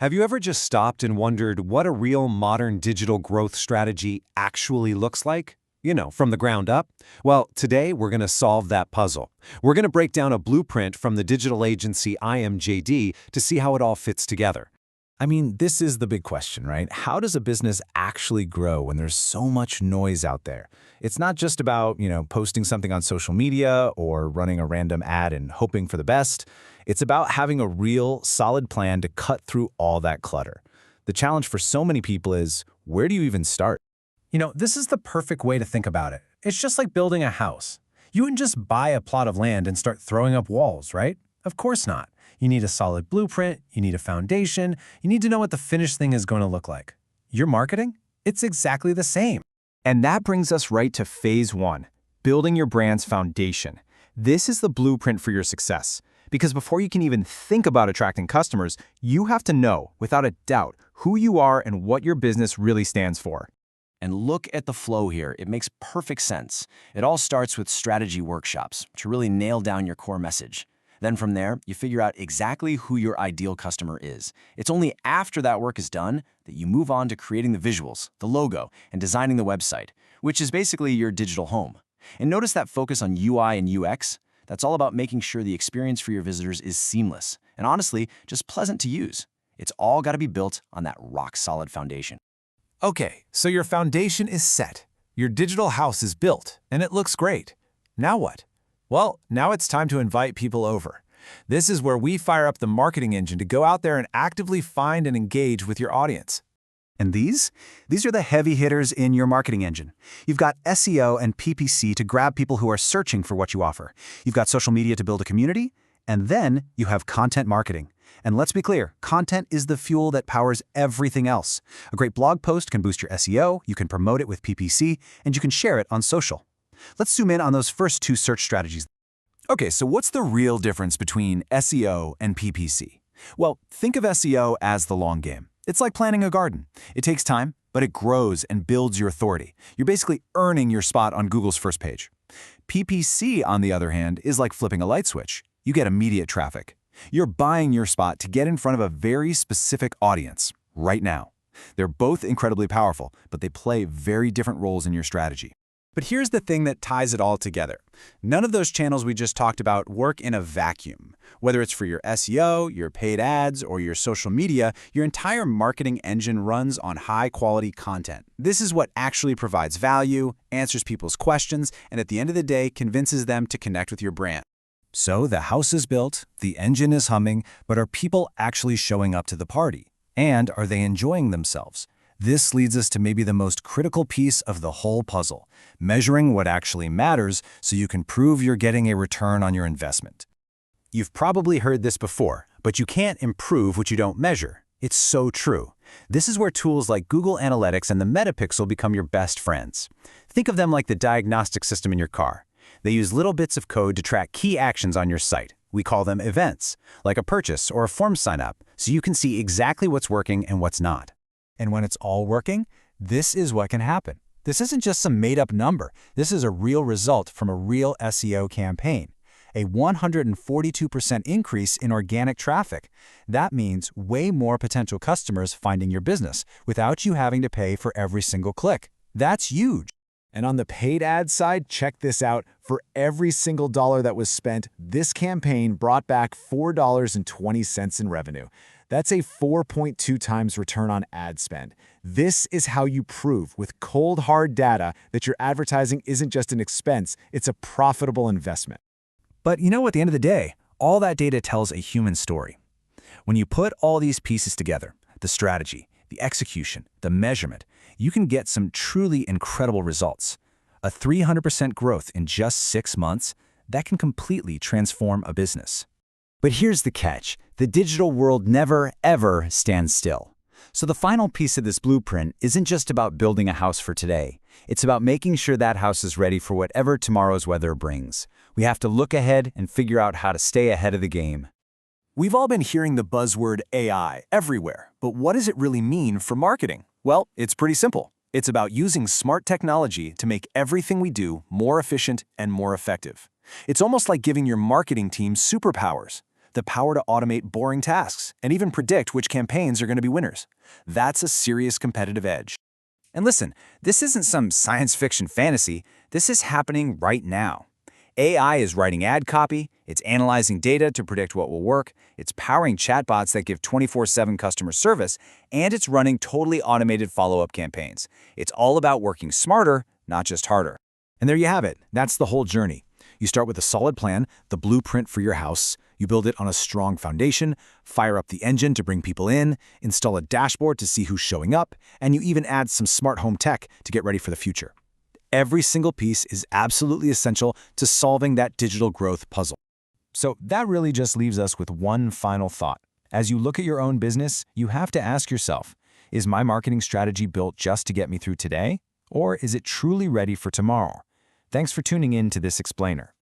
Have you ever just stopped and wondered what a real modern digital growth strategy actually looks like? From the ground up? Well, today we're going to solve that puzzle. We're going to break down a blueprint from the digital agency IMJD to see how it all fits together. I mean, this is the big question, right? How does a business actually grow when there's so much noise out there? It's not just about, posting something on social media or running a random ad and hoping for the best. It's about having a real, solid plan to cut through all that clutter. The challenge for so many people is, where do you even start? This is the perfect way to think about it. It's just like building a house. You wouldn't just buy a plot of land and start throwing up walls, right? Of course not. You need a solid blueprint, you need a foundation, you need to know what the finished thing is going to look like. Your marketing? It's exactly the same. And that brings us right to phase one, building your brand's foundation. This is the blueprint for your success. Because before you can even think about attracting customers, you have to know, without a doubt, who you are and what your business really stands for. And look at the flow here. It makes perfect sense. It all starts with strategy workshops to really nail down your core message. Then from there, you figure out exactly who your ideal customer is. It's only after that work is done that you move on to creating the visuals, the logo, and designing the website, which is basically your digital home. And notice that focus on UI and UX? That's all about making sure the experience for your visitors is seamless and honestly, just pleasant to use. It's all got to be built on that rock-solid foundation. Okay, so your foundation is set. Your digital house is built, and it looks great. Now what? Well, now it's time to invite people over. This is where we fire up the marketing engine to go out there and actively find and engage with your audience. And these are the heavy hitters in your marketing engine. You've got SEO and PPC to grab people who are searching for what you offer. You've got social media to build a community, and then you have content marketing. And let's be clear, content is the fuel that powers everything else. A great blog post can boost your SEO, you can promote it with PPC, and you can share it on social. Let's zoom in on those first two search strategies. Okay, so what's the real difference between SEO and PPC? Well, think of SEO as the long game. It's like planting a garden. It takes time, but it grows and builds your authority. You're basically earning your spot on Google's first page. PPC, on the other hand, is like flipping a light switch. You get immediate traffic. You're buying your spot to get in front of a very specific audience right now. They're both incredibly powerful, but they play very different roles in your strategy. But here's the thing that ties it all together. None of those channels we just talked about work in a vacuum. Whether it's for your SEO, your paid ads, or your social media, your entire marketing engine runs on high-quality content. This is what actually provides value, answers people's questions, and at the end of the day, convinces them to connect with your brand. So the house is built, the engine is humming, but are people actually showing up to the party? And are they enjoying themselves? This leads us to maybe the most critical piece of the whole puzzle, measuring what actually matters so you can prove you're getting a return on your investment. You've probably heard this before, but you can't improve what you don't measure. It's so true. This is where tools like Google Analytics and the Metapixel become your best friends. Think of them like the diagnostic system in your car. They use little bits of code to track key actions on your site. We call them events, like a purchase or a form sign-up, so you can see exactly what's working and what's not. And when it's all working, this is what can happen. This isn't just some made-up number. This is a real result from a real SEO campaign. A 142% increase in organic traffic. That means way more potential customers finding your business without you having to pay for every single click. That's huge. And on the paid ad side, check this out. For every single dollar that was spent, this campaign brought back $4.20 in revenue. That's a 4.2 times return on ad spend. This is how you prove with cold, hard data that your advertising isn't just an expense, it's a profitable investment. But at the end of the day, all that data tells a human story. When you put all these pieces together, the strategy, the execution, the measurement, you can get some truly incredible results. A 300% growth in just 6 months, that can completely transform a business. But here's the catch. The digital world never, ever stands still. So the final piece of this blueprint isn't just about building a house for today. It's about making sure that house is ready for whatever tomorrow's weather brings. We have to look ahead and figure out how to stay ahead of the game. We've all been hearing the buzzword AI everywhere, but what does it really mean for marketing? Well, it's pretty simple. It's about using smart technology to make everything we do more efficient and more effective. It's almost like giving your marketing team superpowers. the power to automate boring tasks and even predict which campaigns are going to be winners. That's a serious competitive edge. And listen, this isn't some science fiction fantasy. This is happening right now. AI is writing ad copy, it's analyzing data to predict what will work, it's powering chatbots that give 24/7 customer service, and it's running totally automated follow-up campaigns. It's all about working smarter, not just harder. And there you have it. That's the whole journey. You start with a solid plan, the blueprint for your house. You build it on a strong foundation, fire up the engine to bring people in, install a dashboard to see who's showing up, and you even add some smart home tech to get ready for the future. Every single piece is absolutely essential to solving that digital growth puzzle. So that really just leaves us with one final thought. As you look at your own business, you have to ask yourself, is my marketing strategy built just to get me through today? Or is it truly ready for tomorrow? Thanks for tuning in to this explainer.